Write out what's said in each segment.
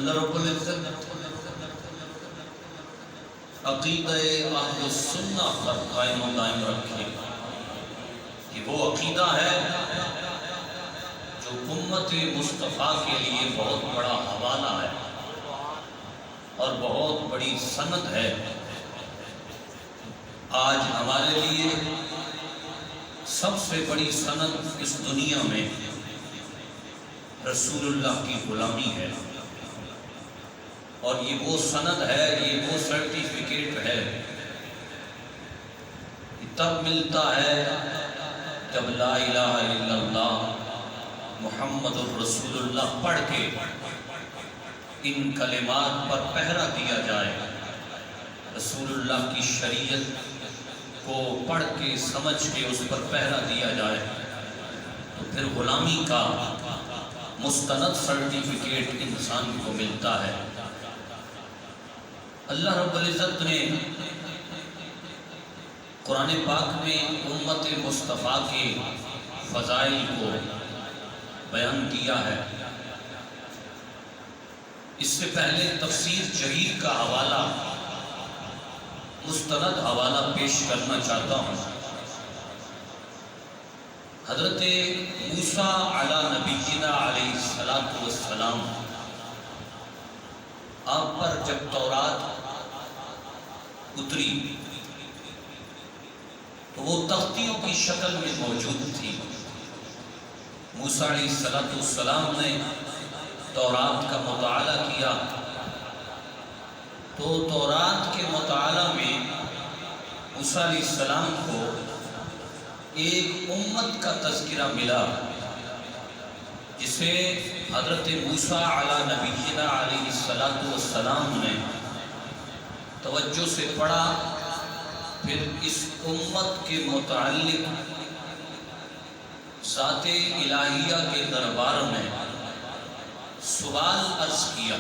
اللہ رب العزت عقیدہ اہل السنہ پر قائم و دائم رکھے کہ وہ عقیدہ ہے جو امت مصطفیٰ کے لیے بہت بڑا حوالہ ہے اور بہت بڑی سند ہے۔ آج ہمارے لیے سب سے بڑی سند اس دنیا میں رسول اللہ کی غلامی ہے، اور یہ وہ سند ہے، یہ وہ سرٹیفکیٹ ہے، تب ملتا ہے جب لا الہ الا اللہ محمد الرسول اللہ پڑھ کے ان کلمات پر پہرا دیا جائے، رسول اللہ کی شریعت کو پڑھ کے سمجھ کے اس پر پہرا دیا جائے، تو پھر غلامی کا مستند سرٹیفکیٹ انسان کو ملتا ہے۔ اللہ رب العزت نے قرآن پاک میں امت مصطفیٰ کے فضائل کو بیان کیا ہے۔ اس سے پہلے تفسیر جریر کا حوالہ، مستند حوالہ پیش کرنا چاہتا ہوں۔ حضرت موسیٰ علی نبینا علیہ السلام، آپ پر جب تورات اتری تو وہ تختیوں کی شکل میں موجود تھی۔ موسیٰ علیہ السلام نے تورات کا مطالعہ کیا تو تورات کے مطالعہ میں موسیٰ علیہ السلام کو ایک امت کا تذکرہ ملا جسے حضرت موسیٰ علی نبینا علیہ السلام نے توجہ سے پڑھا، پھر اس امت کے متعلق ذات الہیہ کے دربار میں سوال عرض کیا۔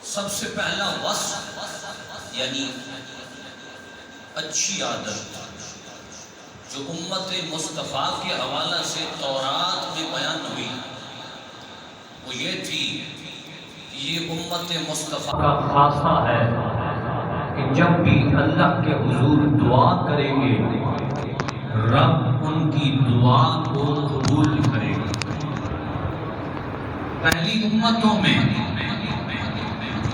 سب سے پہلا وصف یعنی اچھی عادت جو امت مصطفیٰ کے حوالہ سے تورات میں بیان ہوئی وہ یہ تھی کہ یہ امت مصطفیٰ کا خاصہ ہے کہ جب بھی اللہ کے حضور دعا کریں گے رب ان کی دعا کو قبول کرے گا۔ پہلی امتوں میں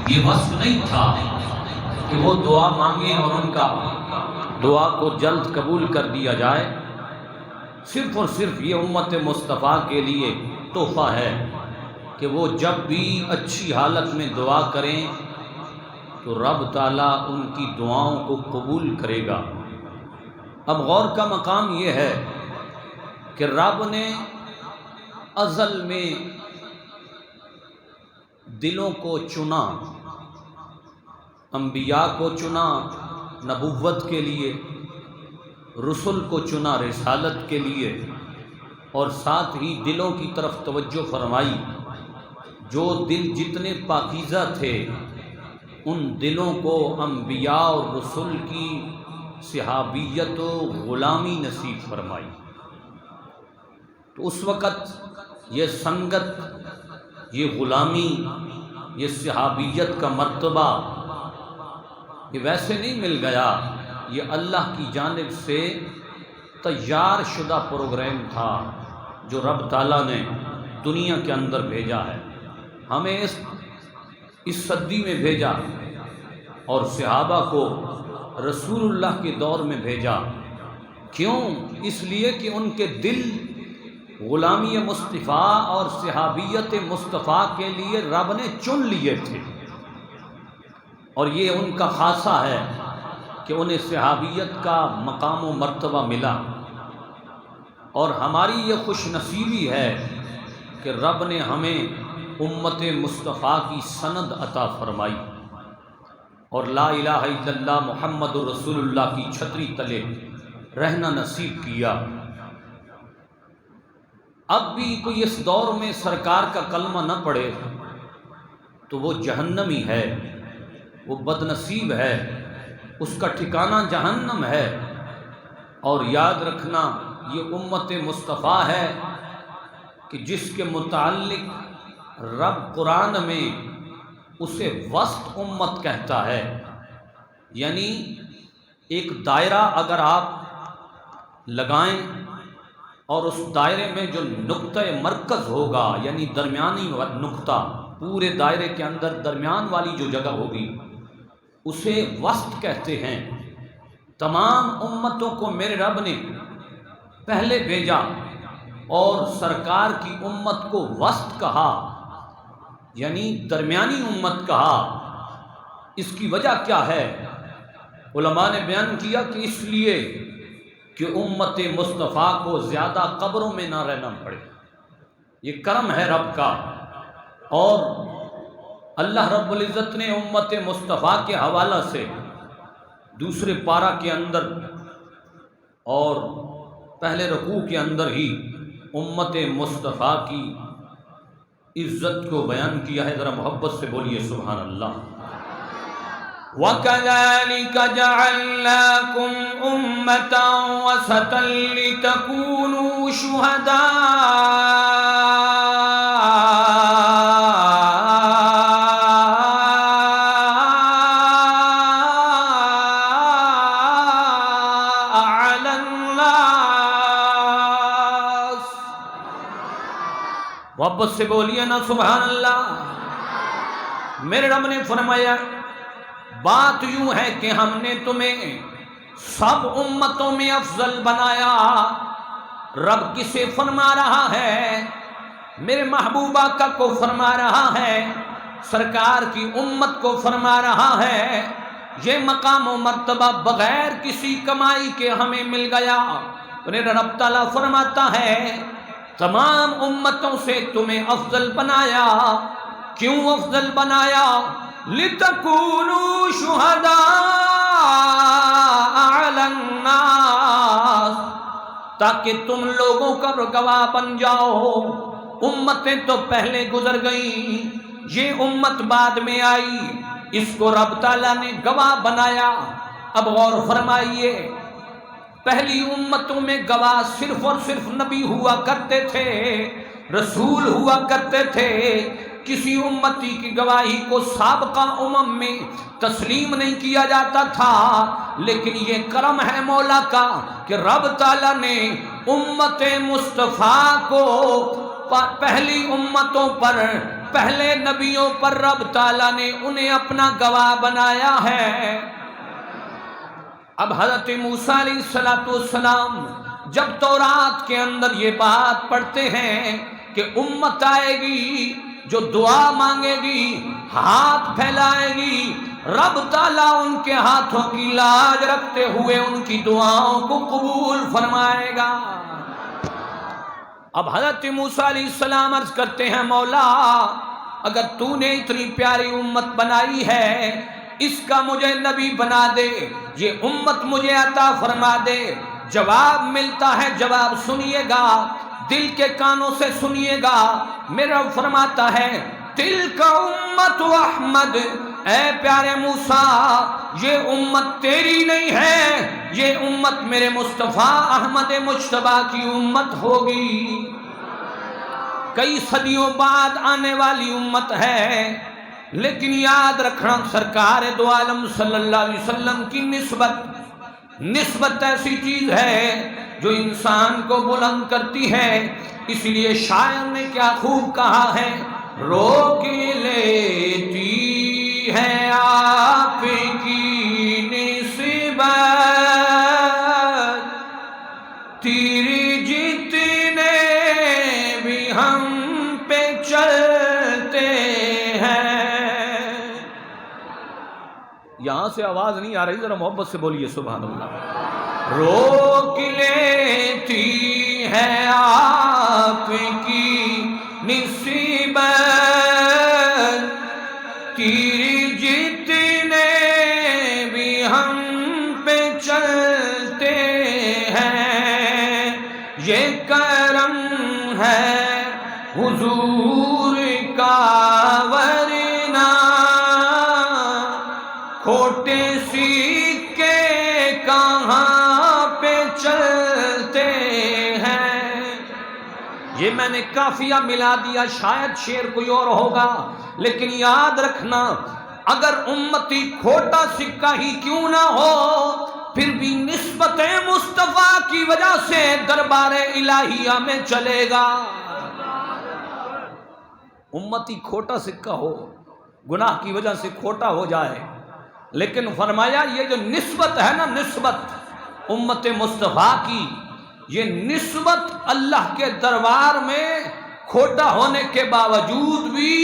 یہ وصف نہیں تھا کہ وہ دعا مانگیں اور ان کا دعا کو جلد قبول کر دیا جائے، صرف اور صرف یہ امت مصطفیٰ کے لیے تحفہ ہے کہ وہ جب بھی اچھی حالت میں دعا کریں تو رب تعالیٰ ان کی دعاؤں کو قبول کرے گا۔ اب غور کا مقام یہ ہے کہ رب نے ازل میں دلوں کو چنا، انبیاء کو چنا نبوت کے لیے، رسل کو چنا رسالت کے لیے، اور ساتھ ہی دلوں کی طرف توجہ فرمائی۔ جو دل جتنے پاکیزہ تھے ان دلوں کو انبیاء اور رسل کی صحابیت و غلامی نصیب فرمائی۔ تو اس وقت یہ سنگت، یہ غلامی، یہ صحابیت کا مرتبہ یہ ویسے نہیں مل گیا، یہ اللہ کی جانب سے تیار شدہ پروگرام تھا جو رب تعالیٰ نے دنیا کے اندر بھیجا ہے، ہمیں اس صدی میں بھیجا اور صحابہ کو رسول اللہ کے دور میں بھیجا۔ کیوں؟ اس لیے کہ ان کے دل غلامی مصطفیٰ اور صحابیت مصطفیٰ کے لیے رب نے چن لیے تھے، اور یہ ان کا خاصہ ہے کہ انہیں صحابیت کا مقام و مرتبہ ملا۔ اور ہماری یہ خوش نصیبی ہے کہ رب نے ہمیں امت مصطفیٰ کی سند عطا فرمائی اور لا الہ الا اللہ محمد رسول اللہ کی چھتری تلے رہنا نصیب کیا۔ اب بھی کوئی اس دور میں سرکار کا کلمہ نہ پڑھے تو وہ جہنمی ہے، وہ بدنصیب ہے، اس کا ٹھکانہ جہنم ہے۔ اور یاد رکھنا یہ امت مصطفیٰ ہے کہ جس کے متعلق رب قرآن میں اسے وسط امت کہتا ہے، یعنی ایک دائرہ اگر آپ لگائیں اور اس دائرے میں جو نقطہ مرکز ہوگا، یعنی درمیانی نقطہ، پورے دائرے کے اندر درمیان والی جو جگہ ہوگی اسے وسط کہتے ہیں۔ تمام امتوں کو میرے رب نے پہلے بھیجا اور سرکار کی امت کو وسط کہا، یعنی درمیانی امت کہا۔ اس کی وجہ کیا ہے؟ علماء نے بیان کیا کہ اس لیے کہ امت مصطفیٰ کو زیادہ قبروں میں نہ رہنا پڑے، یہ کرم ہے رب کا۔ اور اللہ رب العزت نے امت مصطفیٰ کے حوالہ سے دوسرے پارہ کے اندر اور پہلے رکوع کے اندر ہی امت مصطفیٰ کی عزت کو بیان کیا ہے۔ ذرا محبت سے بولیے سبحان اللہ۔ وَكَذَلِكَ جَعَلْنَاكُمْ أُمَّةً وَسَطًا لِتَكُونُوا شُهَدَاءَ عَلَى النَّاسِ۔ محبت سے بولیے نا سبحان اللہ۔ میرے رب نے فرمایا بات یوں ہے کہ ہم نے تمہیں سب امتوں میں افضل بنایا۔ رب کسے فرما رہا ہے؟ میرے محبوبہ کا کو فرما رہا ہے، سرکار کی امت کو فرما رہا ہے۔ یہ مقام و مرتبہ بغیر کسی کمائی کے ہمیں مل گیا۔ میرا رب تعالیٰ فرماتا ہے تمام امتوں سے تمہیں افضل بنایا۔ کیوں افضل بنایا؟ لِتَكُونُوا شُهَدَاءَ عَلَى النَّاسِ، تاکہ تم لوگوں کا گواہ بن جاؤ۔ امتیں تو پہلے گزر گئیں، یہ امت بعد میں آئی، اس کو رب تعالیٰ نے گواہ بنایا۔ اب غور فرمائیے، پہلی امتوں میں گواہ صرف اور صرف نبی ہوا کرتے تھے، رسول ہوا کرتے تھے۔ کسی امتی کی گواہی کو سابقہ امم میں تسلیم نہیں کیا جاتا تھا، لیکن یہ کرم ہے مولا کا کہ رب تعالیٰ نے امت مصطفیٰ کو پہلی امتوں پر، پہلے نبیوں پر رب تعالیٰ نے انہیں اپنا گواہ بنایا ہے۔ اب حضرت موسیٰ علیہ السلام جب تورات کے اندر یہ بات پڑھتے ہیں کہ امت آئے گی جو دعا مانگے گی، ہاتھ پھیلائے گی، رب تعالیٰ ان کے ہاتھوں کی لاج رکھتے ہوئے ان کی دعاؤں کو قبول فرمائے گا۔ اب حضرت موسیٰ علیہ السلام عرض کرتے ہیں مولا اگر تو نے اتنی پیاری امت بنائی ہے، اس کا مجھے نبی بنا دے، یہ امت مجھے عطا فرما دے۔ جواب ملتا ہے، جواب سنیے گا، دل کے کانوں سے سنیے گا۔ میرا فرماتا ہے تِلْكَ أُمَّةُ احمد، اے پیارے موسیٰ یہ امت تیری نہیں ہے، یہ امت میرے مصطفیٰ احمد مجتبیٰ کی امت ہوگی، کئی صدیوں بعد آنے والی امت ہے۔ لیکن یاد رکھنا سرکار دو عالم صلی اللہ علیہ وسلم کی نسبت ایسی چیز ہے جو انسان کو بلند کرتی ہے۔ اس لیے شاعر نے کیا خوب کہا ہے، روک لیتی ہے آپ کی نسبت تیری جتنے بھی ہم پہ چلتے ہیں۔ یہاں سے آواز نہیں آ رہی، ذرا محبت سے بولیے سبحان اللہ۔ روک لیتی ہے آپ کی نسبت تیری جتنے بھی ہم پہ چلتے ہیں، یہ کرم ہے حضور کا ورنہ کھوٹے سکے کہاں پہ چلتے ہیں۔ یہ میں نے کافیہ ملا دیا، شاید شعر کوئی اور ہوگا، لیکن یاد رکھنا اگر امتی کھوٹا سکہ ہی کیوں نہ ہو پھر بھی نسبت مصطفیٰ کی وجہ سے دربار الہیہ میں چلے گا۔ امتی کھوٹا سکہ ہو، گناہ کی وجہ سے کھوٹا ہو جائے، لیکن فرمایا یہ جو نسبت ہے نا، نسبت امت مصطفیٰ کی، یہ نسبت اللہ کے دربار میں کھوٹا ہونے کے باوجود بھی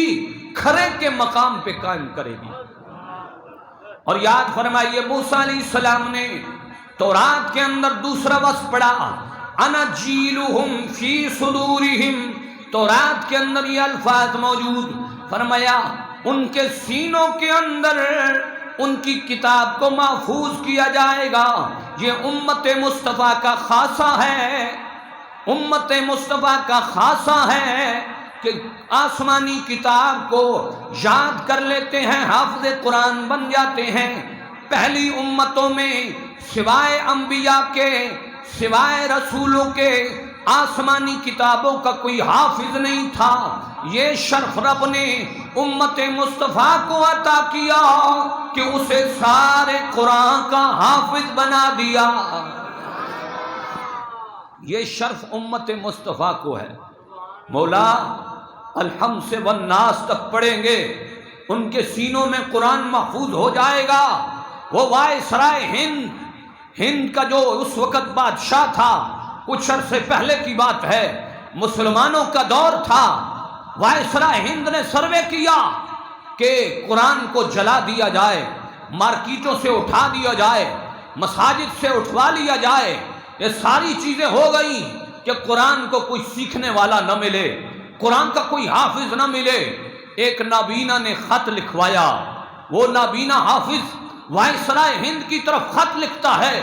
کھرے کے مقام پہ قائم کرے گی۔ اور یاد فرمائیے موسیٰ علیہ السلام نے تورات کے اندر دوسرا وصف پڑھا، انا جیلہم فی صدورہم، تورات کے اندر یہ الفاظ موجود، فرمایا ان کے سینوں کے اندر ان کی کتاب کو محفوظ کیا جائے گا۔ یہ امت مصطفیٰ کا خاصہ ہے، امت مصطفیٰ کا خاصہ ہے کہ آسمانی کتاب کو یاد کر لیتے ہیں، حافظ قرآن بن جاتے ہیں۔ پہلی امتوں میں سوائے انبیاء کے، سوائے رسولوں کے آسمانی کتابوں کا کوئی حافظ نہیں تھا۔ یہ شرف رب نے امت مصطفیٰ کو عطا کیا کہ اسے سارے قرآن کا حافظ بنا دیا۔ یہ شرف امت مصطفیٰ کو ہے۔ مولا الحمد سے والناس تک پڑھیں گے، ان کے سینوں میں قرآن محفوظ ہو جائے گا۔ وہ وائسرائے ہند کا جو اس وقت بادشاہ تھا، کچھ عرصے پہلے کی بات ہے، مسلمانوں کا دور تھا، وائسرائے ہند نے سروے کیا کہ قرآن کو جلا دیا جائے، مارکیٹوں سے اٹھا دیا جائے، مساجد سے اٹھوا لیا جائے۔ یہ ساری چیزیں ہو گئیں کہ قرآن کو کوئی سیکھنے والا نہ ملے، قرآن کا کوئی حافظ نہ ملے۔ ایک نابینا نے خط لکھوایا، وہ نابینا حافظ وائسرائے ہند کی طرف خط لکھتا ہے،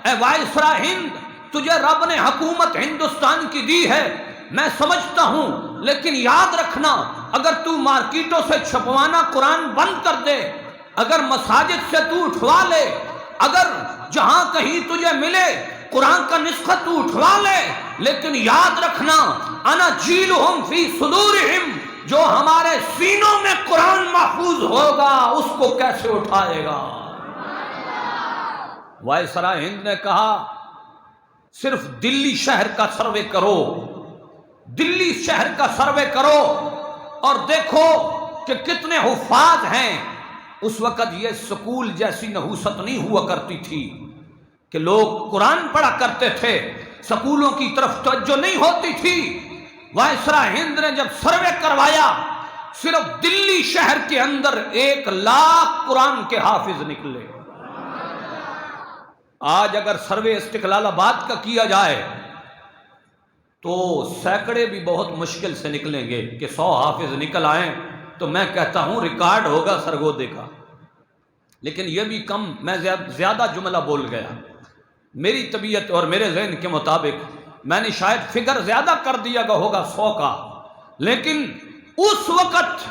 اے وائسرائے ہند، تجھے رب نے حکومت ہندوستان کی دی ہے، میں سمجھتا ہوں، لیکن یاد رکھنا اگر تو مارکیٹوں سے چھپوانا قرآن بند کر دے، اگر مساجد سے تو اٹھوا لے، اگر جہاں کہیں تجھے ملے قرآن کا نسخہ تو اٹھوا لے، لیکن یاد رکھنا انا جیلہم فی صدورہم، جو ہمارے سینوں میں قرآن محفوظ ہوگا اس کو کیسے اٹھائے گا؟ وائسرائے ہند نے کہا صرف دلی شہر کا سروے کرو، دلی شہر کا سروے کرو اور دیکھو کہ کتنے حفاظ ہیں۔ اس وقت یہ سکول جیسی نحوست نہیں ہوا کرتی تھی کہ لوگ قرآن پڑھا کرتے تھے، سکولوں کی طرف توجہ نہیں ہوتی تھی۔ وائسرائے ہند نے جب سروے کروایا، صرف دلی شہر کے اندر 1,00,000 قرآن کے حافظ نکلے۔ آج اگر سروے استقلال آباد کا کیا جائے تو سینکڑے بھی بہت مشکل سے نکلیں گے کہ 100 حافظ نکل آئیں تو میں کہتا ہوں ریکارڈ ہوگا سرگودے کا۔ لیکن یہ بھی کم، میں زیادہ جملہ بول گیا، میری طبیعت اور میرے ذہن کے مطابق میں نے شاید فگر زیادہ کر دیا ہوگا 100 کا، لیکن اس وقت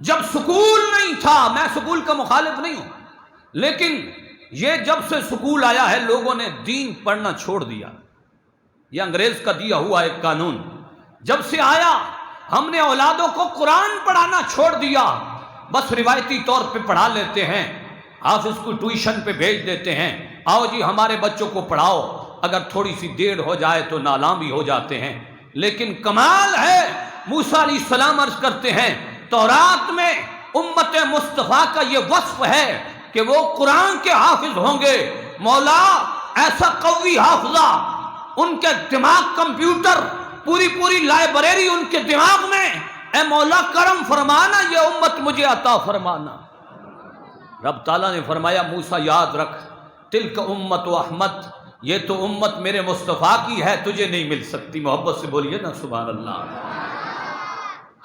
جب سکول نہیں تھا، میں سکول کا مخالف نہیں ہوں، لیکن یہ جب سے سکول آیا ہے لوگوں نے دین پڑھنا چھوڑ دیا۔ یہ انگریز کا دیا ہوا ایک قانون، جب سے آیا ہم نے اولادوں کو قرآن پڑھانا چھوڑ دیا، بس روایتی طور پہ پڑھا لیتے ہیں، حافظ کو ٹیوشن پہ بھیج دیتے ہیں، آؤ جی ہمارے بچوں کو پڑھاؤ، اگر تھوڑی سی دیر ہو جائے تو نالاں بھی ہو جاتے ہیں۔ لیکن کمال ہے، موسیٰ علیہ السلام عرض کرتے ہیں تورات میں امت مصطفیٰ کا یہ وصف ہے کہ وہ قرآن کے حافظ ہوں گے۔ مولا ایسا قوی حافظہ، ان کے دماغ کمپیوٹر، پوری لائبریری ان کے دماغ میں، اے مولا کرم فرمانا، یہ امت مجھے عطا فرمانا۔ رب تعالیٰ نے فرمایا موسیٰ یاد رکھ، تلک امت و احمد، یہ تو امت میرے مصطفیٰ کی ہے، تجھے نہیں مل سکتی۔ محبت سے بولیے نا سبحان اللہ۔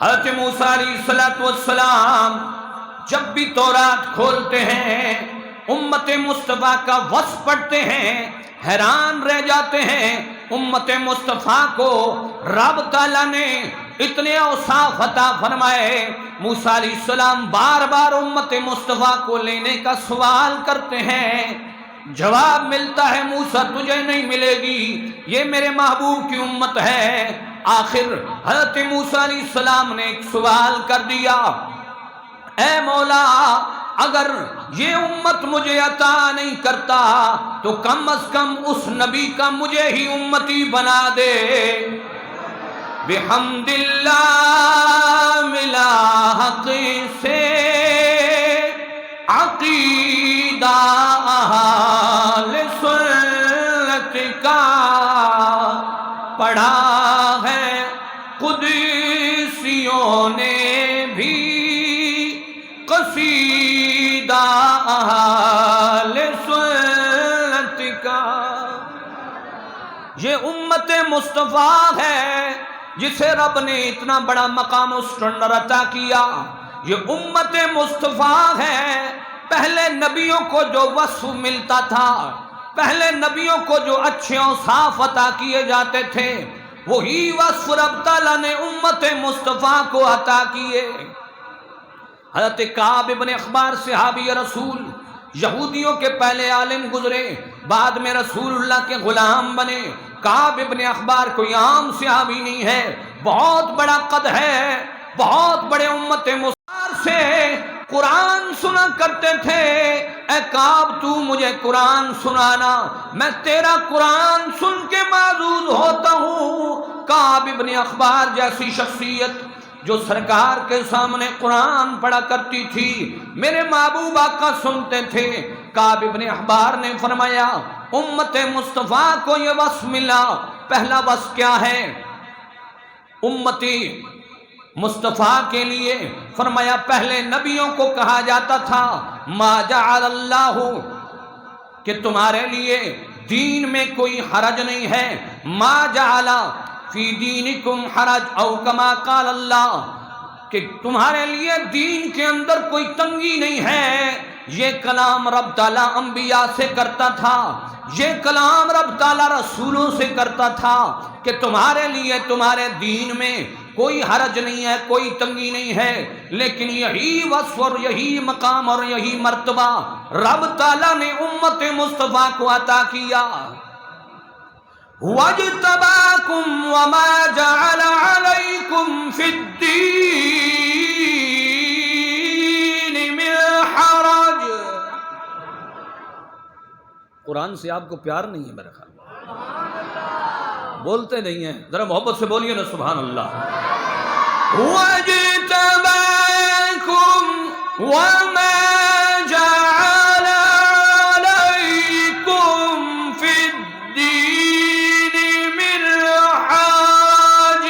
حضرت موسیٰ علیہ السلام جب بھی تورات کھولتے ہیں، امت مصطفیٰ کا وصف پڑھتے ہیں، حیران رہ جاتے ہیں۔ امت مصطفیٰ کو رب تعالیٰ نے اتنے اوصاف عطا فرمائے، موسیٰ علیہ السلام بار بار امت مصطفیٰ کو لینے کا سوال کرتے ہیں، جواب ملتا ہے موسیٰ تجھے نہیں ملے گی، یہ میرے محبوب کی امت ہے، آخر حضرت موسیٰ علیہ السلام نے ایک سوال کر دیا، اے مولا اگر یہ امت مجھے عطا نہیں کرتا تو کم از کم اس نبی کا مجھے ہی امتی بنا دے۔ بحمد اللہ ملا حق سے عقیدہ اہل سنت کا، پڑھا ہے قدسیوں نے بھی قصیدہ اہل سنت کا۔ یہ امت مصطفیٰ ہے جسے رب نے اتنا بڑا مقام و اسٹینڈرڈ عطا کیا۔ یہ امت مصطفیٰ ہے، پہلے نبیوں کو جو وصف ملتا تھا، پہلے نبیوں کو جو اچھے اوصاف عطا کیے جاتے تھے، وہی وصف رب تعالیٰ نے امت مصطفیٰ کو عطا کیے۔ حضرت کعب ابن اخبار صحابی رسول، یہودیوں کے پہلے عالم گزرے، بعد میں رسول اللہ کے غلام بنے۔ کعب ابن اخبار کوئی عام صحابی نہیں ہے، بہت بڑا قد ہے، بہت بڑے امت مصطفیٰ سے قرآن سنا کرتے تھے۔ اے کعب تو مجھے قرآن سنانا، میں تیرا قرآن سن کے معزوز ہوتا ہوں۔ کعب ابن اخبار جیسی شخصیت جو سرکار کے سامنے قرآن پڑھا کرتی تھی، میرے محبوب آقا سنتے تھے۔ کعب ابن احبار نے فرمایا امت مصطفیٰ کو یہ وصف ملا، پہلا وصف کیا ہے امتی مصطفیٰ کے لیے؟ فرمایا پہلے نبیوں کو کہا جاتا تھا ما جعل اللہ، کہ تمہارے لیے دین میں کوئی حرج نہیں ہے، ما جعل فی دینکم حرج او کما قال اللہ، کہ تمہارے لیے دین کے اندر کوئی تنگی نہیں ہے۔ یہ کلام رب تعالیٰ انبیاء سے کرتا تھا، یہ کلام رب تعالیٰ رسولوں سے کرتا تھا کہ تمہارے لیے تمہارے دین میں کوئی حرج نہیں ہے، کوئی تنگی نہیں ہے۔ لیکن یہی وصف اور یہی مقام اور یہی مرتبہ رب تعالیٰ نے امت مصطفیٰ کو عطا کیا۔ وَاجْتَبَاكُمْ وَمَا جَعَلَ عَلَيْكُمْ فِي الدِّينِ مِنْ حَرَجٍ۔ قرآن سے آپ کو پیار نہیں ہے میرے خیال میں، بولتے نہیں ہیں، ذرا محبت سے بولیے نا سبحان اللہ۔ وَاجْتَبَاكُمْ وَمَا جَعَلَ عَلَيْكُمْ فِي الدِّينِ مِنْ حَرَجٍ۔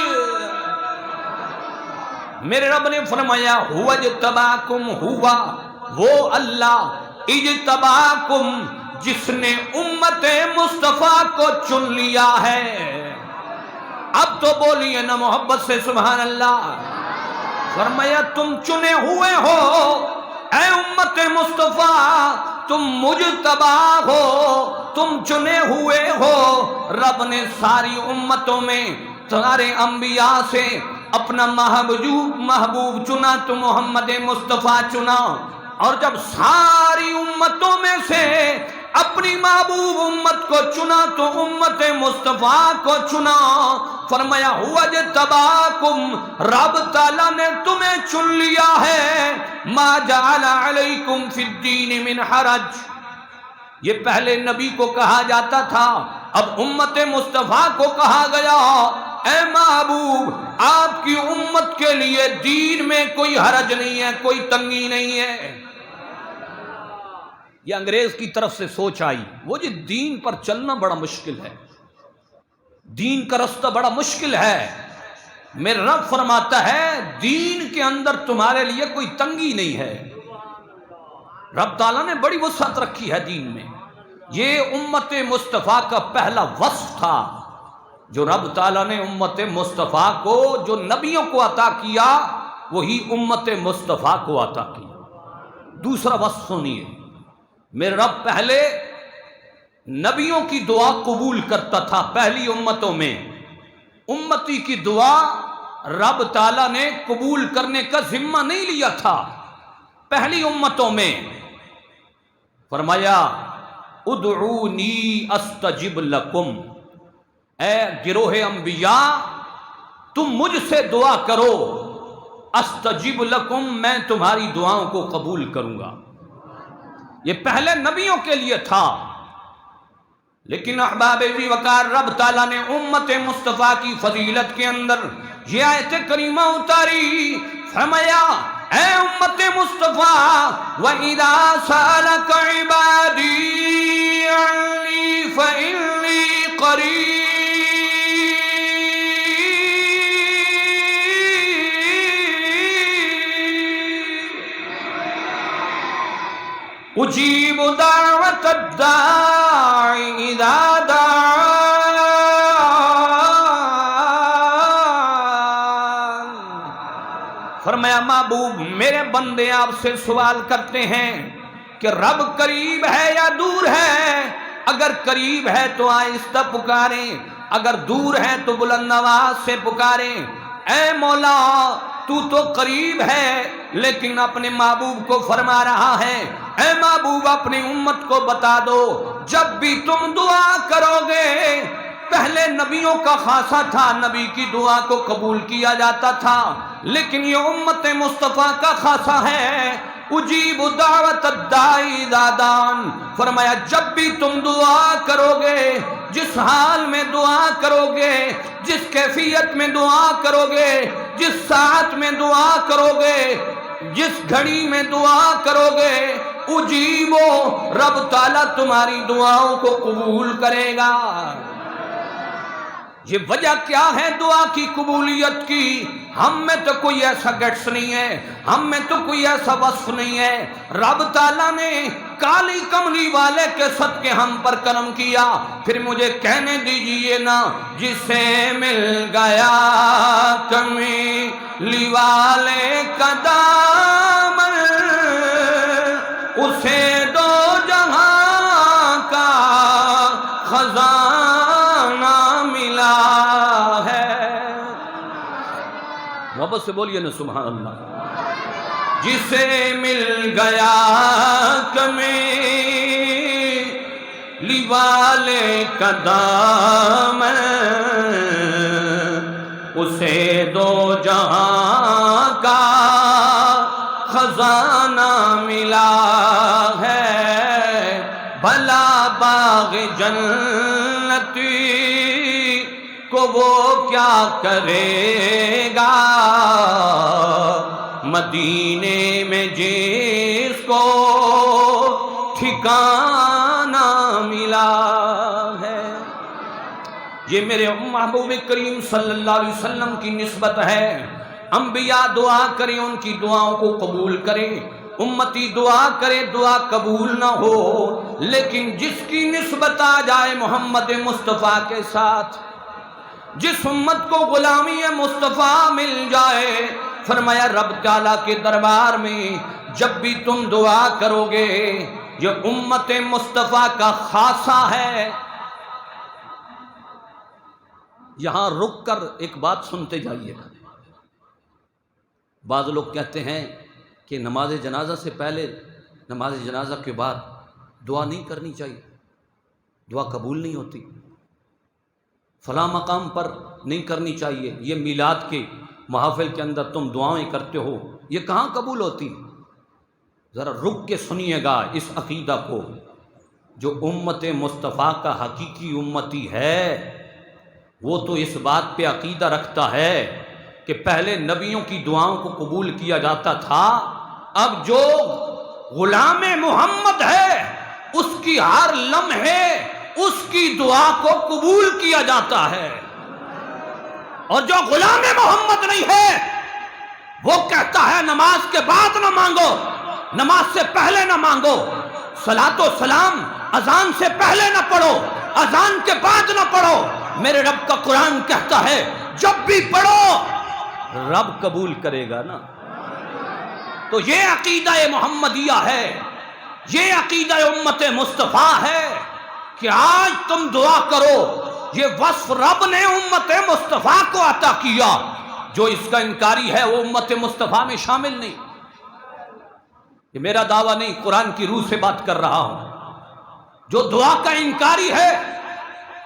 میرے رب نے فرمایا ہوا اجتباکم، ہوا وہ اللہ، اجتباکم جس نے امت مصطفیٰ کو چن لیا ہے۔ اب تو بولیے نا محبت سے سبحان اللہ۔ فرمایا تم چنے ہوئے ہو اے امت مصطفیٰ، تم مجتبی ہو، تم چنے ہوئے ہو۔ رب نے ساری امتوں میں سارے انبیاء سے اپنا محبوب چنا تو محمد مصطفیٰ چنا، اور جب ساری امتوں میں سے اپنی محبوب امت کو چنا تو امت مصطفیٰ کو چنا۔ فرمایا ہوا اجتباکم، رب تعالیٰ نے تمہیں چن لیا ہے۔ ما جعل علیکم فی الدین من حرج، یہ پہلے نبی کو کہا جاتا تھا، اب امت مصطفیٰ کو کہا گیا اے محبوب آپ کی امت کے لیے دین میں کوئی حرج نہیں ہے، کوئی تنگی نہیں ہے۔ یہ انگریز کی طرف سے سوچ آئی، وہ جی دین پر چلنا بڑا مشکل ہے، دین کا رستہ بڑا مشکل ہے۔ میرا رب فرماتا ہے دین کے اندر تمہارے لیے کوئی تنگی نہیں ہے۔ رب تعالیٰ نے بڑی وسعت رکھی ہے دین میں۔ یہ امت مصطفیٰ کا پہلا وصف تھا جو رب تعالیٰ نے امت مصطفیٰ کو، جو نبیوں کو عطا کیا، وہی امت مصطفیٰ کو عطا کیا۔ دوسرا وصف سنیے، میرے رب پہلے نبیوں کی دعا قبول کرتا تھا۔ پہلی امتوں میں امتی کی دعا رب تعالیٰ نے قبول کرنے کا ذمہ نہیں لیا تھا۔ پہلی امتوں میں فرمایا ادعونی استجب لکم، اے گروہ انبیاء تم مجھ سے دعا کرو، استجب لکم، میں تمہاری دعاؤں کو قبول کروں گا۔ یہ پہلے نبیوں کے لیے تھا، لیکن احباب ذی وقار رب تعالیٰ نے امت مصطفیٰ کی فضیلت کے اندر یہ آیت کریمہ اتاری، فرمایا اے امت مصطفیٰ وَإِذَا سَأَلَكَ عِبَادِي عَنِّي فَإِنِّي قَرِيبٌ اجیب دعوت الداعی اذا دعان۔ فرمایا محبوب میرے بندے آپ سے سوال کرتے ہیں کہ رب قریب ہے یا دور ہے؟ اگر قریب ہے تو آہستہ پکاریں، اگر دور ہے تو بلند آواز سے پکاریں۔ اے مولا تو تو قریب ہے، لیکن اپنے محبوب کو فرما رہا ہے اے محبوب اپنی امت کو بتا دو، جب بھی تم دعا کرو گے، پہلے نبیوں کا خاصہ تھا، نبی کی دعا کو قبول کیا جاتا تھا، لیکن یہ امت مصطفیٰ کا خاصہ ہے، اجیب دعوت الداعی اذا دعان۔ فرمایا جب بھی تم دعا کرو گے، جس حال میں دعا کرو گے، جس کیفیت میں دعا کرو گے، جس ساعت میں دعا کرو گے، جس گھڑی میں دعا کرو گے، اجیبو، رب تعالیٰ تمہاری دعاؤں کو قبول کرے گا۔ یہ وجہ کیا ہے دعا کی قبولیت کی؟ ہم میں تو کوئی ایسا گٹس نہیں ہے، ہم میں تو کوئی ایسا وصف نہیں ہے، رب تعالیٰ نے کالی کملی والے کے صدقے ہم پر کرم کیا۔ پھر مجھے کہنے دیجئے نا، جسے مل گیا کملی والے کا دامن، اسے دو جہاں کا خزانہ ملا ہے۔ محبت سے بولیے نا سبحان اللہ۔ جسے مل گیا کملی والے کا دامن، اسے دو جہاں کا خزانہ ملا ہے۔ بھلا باغ جنتی کو وہ کیا کرے گا، مدینے میں جس کو ٹھکانہ ملا ہے۔ یہ میرے محبوب کریم صلی اللہ علیہ وسلم کی نسبت ہے۔ انبیاء دعا کریں، ان کی دعاؤں کو قبول کریں، امتی دعا کرے دعا قبول نہ ہو، لیکن جس کی نسبت آ جائے محمد مصطفیٰ کے ساتھ، جس امت کو غلامی مصطفیٰ مل جائے، فرمایا رب تعالیٰ کے دربار میں جب بھی تم دعا کرو گے، یہ امت مصطفیٰ کا خاصہ ہے۔ یہاں رک کر ایک بات سنتے جائیے گا۔ بعض لوگ کہتے ہیں کہ نماز جنازہ سے پہلے، نماز جنازہ کے بعد دعا نہیں کرنی چاہیے، دعا قبول نہیں ہوتی، فلاں مقام پر نہیں کرنی چاہیے، یہ میلاد کے محافل کے اندر تم دعائیں کرتے ہو، یہ کہاں قبول ہوتی؟ ذرا رک کے سنیے گا اس عقیدہ کو۔ جو امت مصطفیٰ کا حقیقی امتی ہے وہ تو اس بات پہ عقیدہ رکھتا ہے کہ پہلے نبیوں کی دعاؤں کو قبول کیا جاتا تھا، اب جو غلام محمد ہے اس کی ہر لمحے اس کی دعا کو قبول کیا جاتا ہے، اور جو غلام محمد نہیں ہے وہ کہتا ہے نماز کے بعد نہ مانگو، نماز سے پہلے نہ مانگو، صلاۃ و سلام اذان سے پہلے نہ پڑھو، اذان کے بعد نہ پڑھو۔ میرے رب کا قرآن کہتا ہے جب بھی پڑھو رب قبول کرے گا نا۔ تو یہ عقیدہ محمدیہ ہے، یہ عقیدہ امت مصطفیٰ ہے کہ آج تم دعا کرو، یہ وصف رب نے امت مصطفیٰ کو عطا کیا، جو اس کا انکاری ہے وہ امت مصطفیٰ میں شامل نہیں۔ یہ میرا دعویٰ نہیں، قرآن کی روح سے بات کر رہا ہوں۔ جو دعا کا انکاری ہے،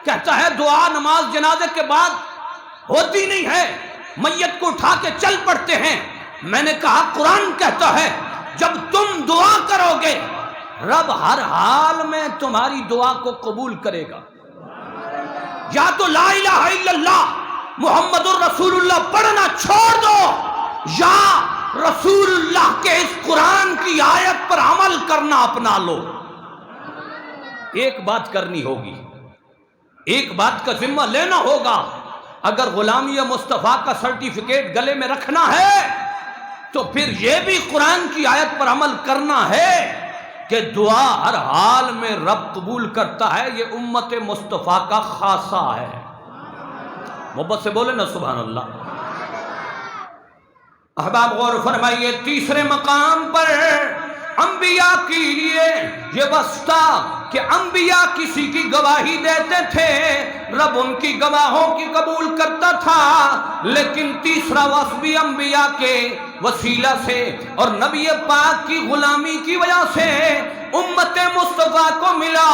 کہتا ہے دعا نماز جنازے کے بعد ہوتی نہیں ہے، میت کو اٹھا کے چل پڑتے ہیں. میں نے کہا قرآن کہتا ہے جب تم دعا کرو گے رب ہر حال میں تمہاری دعا کو قبول کرے گا. یا تو لا الہ الا اللہ محمد الرسول اللہ پڑھنا چھوڑ دو یا رسول اللہ کے اس قرآن کی آیت پر عمل کرنا اپنا لو. ایک بات کرنی ہوگی, ایک بات کا ذمہ لینا ہوگا. اگر غلامی مصطفیٰ کا سرٹیفکیٹ گلے میں رکھنا ہے تو پھر یہ بھی قرآن کی آیت پر عمل کرنا ہے کہ دعا ہر حال میں رب قبول کرتا ہے. یہ امت مصطفیٰ کا خاصہ ہے. محبت سے بولے نا سبحان اللہ. احباب غور فرمائیے, تیسرے مقام پر انبیاء کے لیے یہ واسطہ کہ انبیاء کسی کی گواہی دیتے تھے, رب ان کی گواہوں کی قبول کرتا تھا. لیکن تیسرا وصف بھی انبیاء کے وسیلہ سے اور نبی پاک کی غلامی کی وجہ سے امت مصطفیٰ کو ملا.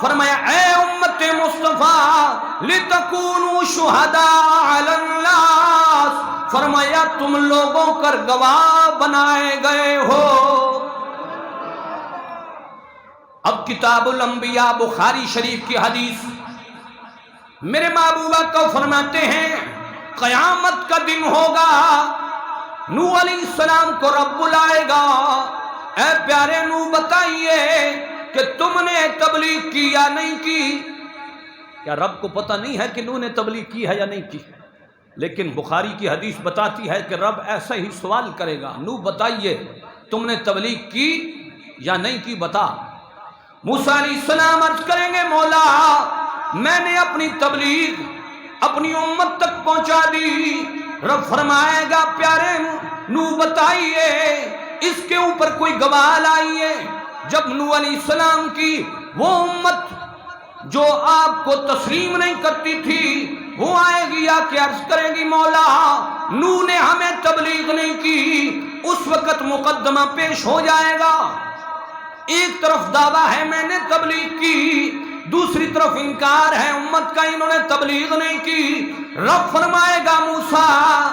فرمایا اے امت مصطفیٰ لتکونوا شہداء علی الناس, فرمایا تم لوگوں کر گواہ بنائے گئے ہو. اب کتاب الانبیاء بخاری شریف کی حدیث میرے محبوبہ کو فرماتے ہیں قیامت کا دن ہوگا, نوح علیہ السلام کو رب بلائے گا, اے پیارے نوح بتائیے کہ تم نے تبلیغ کی یا نہیں کی. کیا رب کو پتہ نہیں ہے کہ نوح نے تبلیغ کی ہے یا نہیں کی؟ لیکن بخاری کی حدیث بتاتی ہے کہ رب ایسا ہی سوال کرے گا, نوح بتائیے تم نے تبلیغ کی یا نہیں کی بتا. موسیٰ علیہ السلام عرض کریں گے مولا میں نے اپنی تبلیغ اپنی امت تک پہنچا دی. رب فرمائے گا پیارے نوح بتائیے اس کے اوپر کوئی گواہ لائیے. جب نوح علیہ السلام کی وہ امت جو آپ کو تسلیم نہیں کرتی تھی وہ آئے گی یا کہ عرض کرے گی مولا نوح نے ہمیں تبلیغ نہیں کی, اس وقت مقدمہ پیش ہو جائے گا. ایک طرف دعویٰ ہے میں نے تبلیغ کی, دوسری طرف انکار ہے امت کا انہوں نے تبلیغ نہیں کی. رب فرمائے گا موسیٰ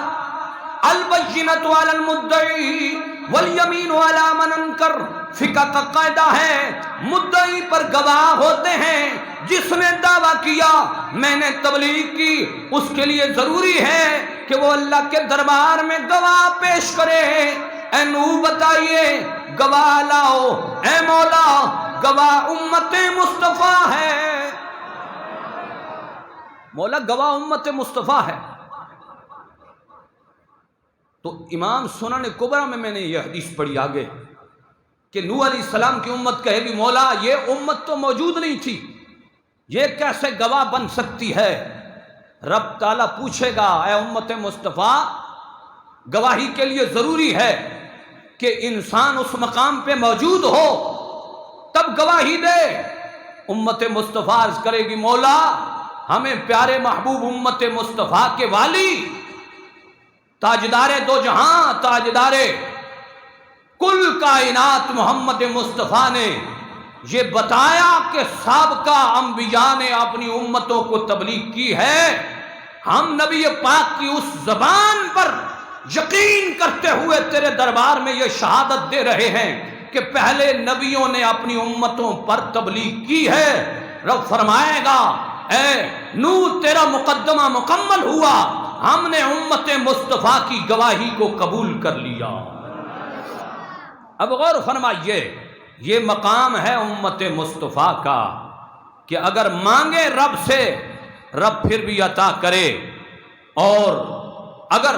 البینۃ علی المدعی والیمین علی من انکر. فقہ کا قاعدہ ہے مدعی پر گواہ ہوتے ہیں, جس نے دعویٰ کیا میں نے تبلیغ کی اس کے لیے ضروری ہے کہ وہ اللہ کے دربار میں گواہ پیش کرے. اے نوح بتائیے گواہ لاؤ, اے مولا گواہ امت مصطفیٰ ہے. مولا گواہ امت مصطفیٰ ہے. تو امام سنن کبریٰ میں نے یہ حدیث پڑھی آگے کہ نوح علیہ السلام کی امت کہے گی مولا یہ امت تو موجود نہیں تھی, یہ کیسے گواہ بن سکتی ہے؟ رب تعالیٰ پوچھے گا اے امت مصطفیٰ گواہی کے لیے ضروری ہے کہ انسان اس مقام پہ موجود ہو تب گواہی دے. امت مصطفیٰ عرض کرے گی مولا ہمیں پیارے محبوب امت مصطفیٰ کے والی تاجدار دو جہاں تاجدار کل کائنات محمد مصطفیٰ نے یہ بتایا کہ سابقہ انبیاء نے اپنی امتوں کو تبلیغ کی ہے. ہم نبی پاک کی اس زبان پر یقین کرتے ہوئے تیرے دربار میں یہ شہادت دے رہے ہیں کہ پہلے نبیوں نے اپنی امتوں پر تبلیغ کی ہے. رب فرمائے گا اے نوح تیرا مقدمہ مکمل ہوا, ہم نے امت مصطفیٰ کی گواہی کو قبول کر لیا. اب غور فرمائیے یہ مقام ہے امت مصطفیٰ کا کہ اگر مانگے رب سے رب پھر بھی عطا کرے, اور اگر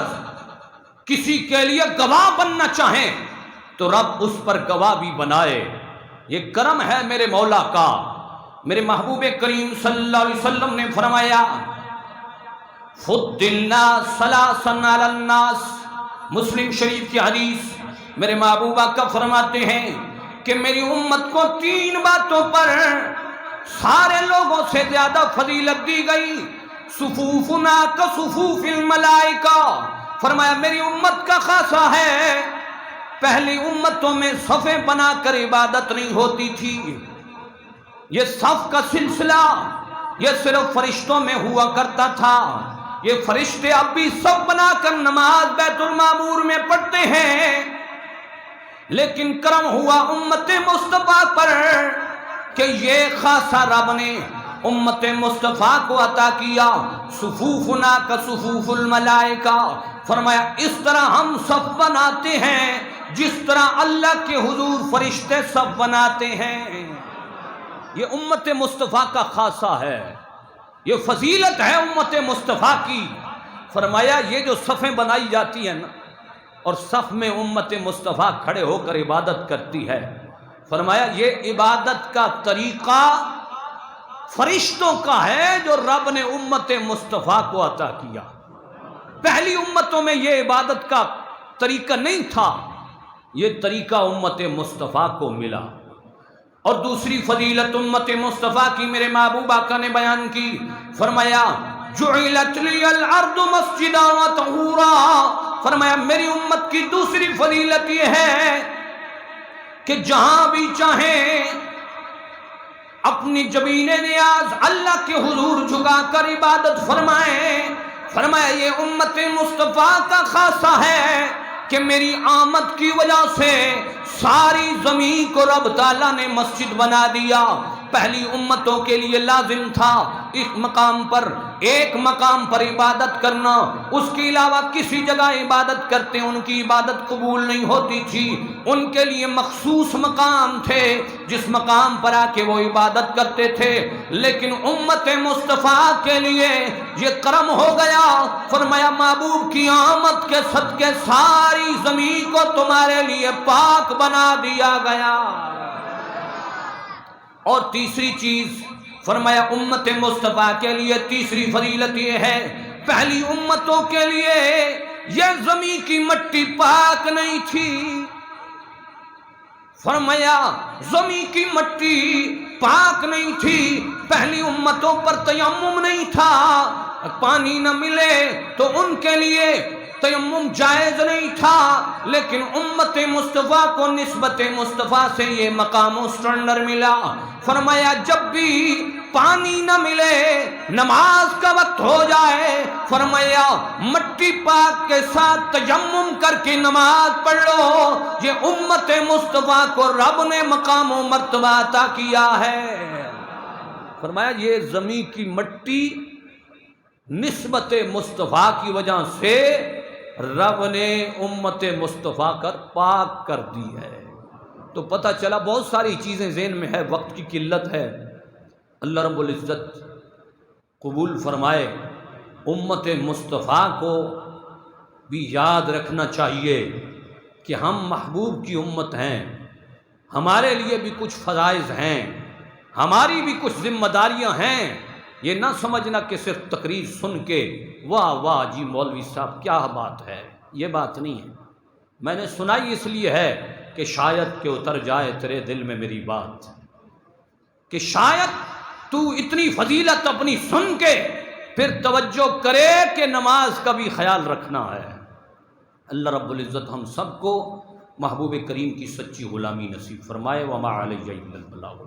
کسی کے لیے گواہ بننا چاہیں تو رب اس پر گواہ بھی بنائے. یہ کرم ہے میرے مولا کا. میرے محبوب کریم صلی اللہ علیہ وسلم نے فرمایا فضلنا ثلاثا علی الناس, مسلم شریف کی حدیث. میرے محبوبہ کا فرماتے ہیں کہ میری امت کو 3 باتوں پر سارے لوگوں سے زیادہ فضیلت دی گئی. صفوفنا کصفوف الملائکہ, فرمایا میری امت کا خاصہ ہے پہلی امتوں میں صفیں بنا کر عبادت نہیں ہوتی تھی. یہ صف کا سلسلہ یہ صرف فرشتوں میں ہوا کرتا تھا, یہ فرشتے اب بھی سب بنا کر نماز بیت المعمور میں پڑھتے ہیں، لیکن کرم ہوا امت مصطفیٰ پر کہ یہ خاصا رب نے امت مصطفیٰ کو عطا کیا، صفوفنا کا صفوف الملائکہ، فرمایا اس طرح ہم صف بناتے ہیں جس طرح اللہ کے حضور فرشتے صف بناتے ہیں۔ یہ امت مصطفیٰ کا خاصہ ہے، یہ فضیلت ہے امت مصطفیٰ کی۔ فرمایا یہ جو صفیں بنائی جاتی ہیں نا، اور صف میں امت مصطفیٰ کھڑے ہو کر عبادت کرتی ہے، فرمایا یہ عبادت کا طریقہ فرشتوں کا ہے جو رب نے امت مصطفیٰ کو عطا کیا۔ پہلی امتوں میں یہ عبادت کا طریقہ نہیں تھا، یہ طریقہ امت مصطفیٰ کو ملا۔ اور دوسری فضیلت امت مصطفیٰ کی میرے محبوب آقا نے بیان کی، فرمایا جعلت لی الارض مسجدا وطہورا، فرمایا میری امت کی دوسری فضیلت یہ ہے کہ جہاں بھی چاہیں اپنی جبین نیاز اللہ کے حضور جھکا کر عبادت فرمائیں۔ فرمایا یہ امت مصطفیٰ کا خاصہ ہے کہ میری آمد کی وجہ سے ساری زمین کو رب تعالیٰ نے مسجد بنا دیا۔ پہلی امتوں کے لیے لازم تھا ایک مقام پر عبادت کرنا، اس کے علاوہ کسی جگہ عبادت کرتے ان کی عبادت قبول نہیں ہوتی تھی، ان کے لیے مخصوص مقام تھے جس مقام پر آ کے وہ عبادت کرتے تھے۔ لیکن امت مصطفیٰ کے لیے یہ کرم ہو گیا، فرمایا محبوب کی آمد کے صدقے ساری زمین کو تمہارے لیے پاک بنا دیا گیا۔ اور تیسری چیز فرمایا امت مصطفیٰ کے لیے تیسری فضیلت یہ ہے، پہلی امتوں کے لیے یہ زمین کی مٹی پاک نہیں تھی، فرمایا زمین کی مٹی پاک نہیں تھی، پہلی امتوں پر تیمم نہیں تھا، پانی نہ ملے تو ان کے لیے تیمم جائز نہیں تھا، لیکن امت مصطفیٰ کو نسبت مصطفیٰ سے یہ مقام و سٹینڈر ملا۔ فرمایا جب بھی پانی نہ ملے، نماز کا وقت ہو جائے، فرمایا مٹی پاک کے ساتھ تیمم کر کے نماز پڑھ لو، یہ امت مصطفیٰ کو رب نے مقام و مرتبہ عطا کیا ہے۔ فرمایا یہ زمین کی مٹی نسبت مصطفیٰ کی وجہ سے رب نے امت مصطفیٰ کر پاک کر دی ہے۔ تو پتہ چلا بہت ساری چیزیں ذہن میں ہے، وقت کی قلت ہے، اللہ رب العزت قبول فرمائے۔ امت مصطفیٰ کو بھی یاد رکھنا چاہیے کہ ہم محبوب کی امت ہیں، ہمارے لیے بھی کچھ فرائض ہیں، ہماری بھی کچھ ذمہ داریاں ہیں۔ یہ نہ سمجھنا کہ صرف تقریر سن کے واہ واہ جی مولوی صاحب کیا بات ہے، یہ بات نہیں ہے۔ میں نے سنائی اس لیے ہے کہ شاید کہ اتر جائے تیرے دل میں میری بات، کہ شاید تو اتنی فضیلت اپنی سن کے پھر توجہ کرے کہ نماز کا بھی خیال رکھنا ہے۔ اللہ رب العزت ہم سب کو محبوب کریم کی سچی غلامی نصیب فرمائے۔ وما علیہ الا البلاغ۔